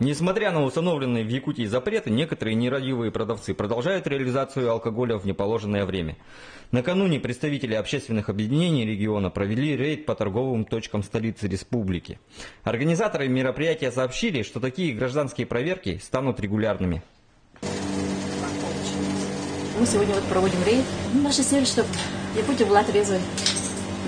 Несмотря на установленные в Якутии запреты, некоторые нерадивые продавцы продолжают реализацию алкоголя в неположенное время. Накануне представители общественных объединений региона провели рейд по торговым точкам столицы республики. Организаторы мероприятия сообщили, что такие гражданские проверки станут регулярными. Мы сегодня проводим рейд. Наша цель, чтобы Якутия была трезвой.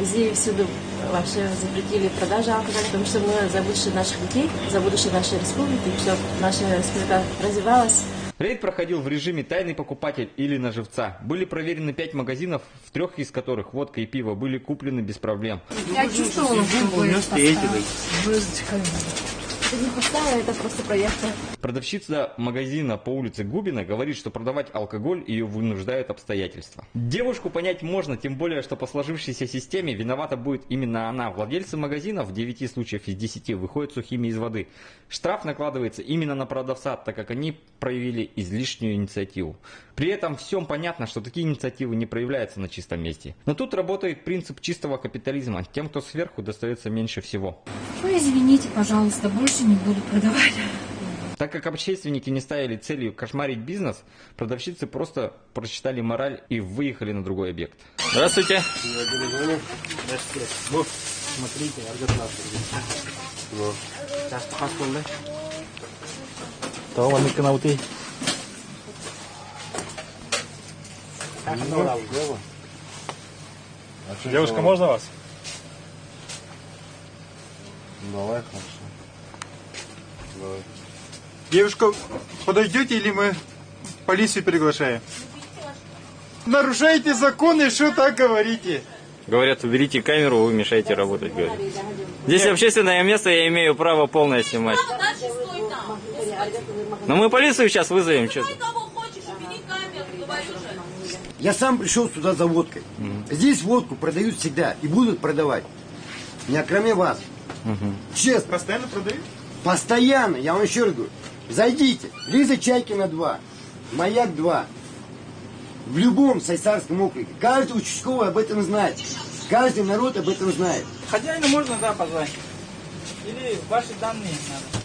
Везде и всюду вообще запретили продажу алкоголя, потому что мы за будущее наших детей, за будущее нашей республики, чтобы наша республика развивалась. Рейд проходил в режиме «тайный покупатель» или «на живца». Были проверены 5 магазинов, в 3 из которых водка и пиво были куплены без проблем. Я чувствовала, что вы не поставила, это просто проверка. Продавщица магазина по улице Губина говорит, что продавать алкоголь ее вынуждают обстоятельства. Девушку понять можно, тем более, что по сложившейся системе виновата будет именно она. Владельцы магазина в 9 случаев из 10 выходят сухими из воды. Штраф накладывается именно на продавца, так как они проявили излишнюю инициативу. При этом всем понятно, что такие инициативы не проявляются на чистом месте. Но тут работает принцип чистого капитализма. Тем, кто сверху, достается меньше всего. Вы извините, пожалуйста, больше не буду продавать. Так как общественники не ставили целью кошмарить бизнес, продавщицы просто прочитали мораль и выехали на другой объект. Здравствуйте. Вот, смотрите, Девушка, можно вас? Давай, хорошо. Давай. Девушка, подойдете или мы полицию приглашаем? Нарушаете законы, что так говорите? Говорят, уберите камеру, вы мешаете работать, говорят. Здесь общественное место, я имею право полное снимать. Но мы полицию сейчас вызовем, что-то. Я сам пришел сюда за водкой. Здесь водку продают всегда и будут продавать. Не кроме вас. Честно. Постоянно продают? Постоянно. Я вам еще раз говорю. Зайдите. Лиза Чайкина 2. Маяк 2. В любом Сайсарском округе. Каждый участковый об этом знает. Каждый народ об этом знает. Хозяину можно, да, позвать? Или ваши данные надо?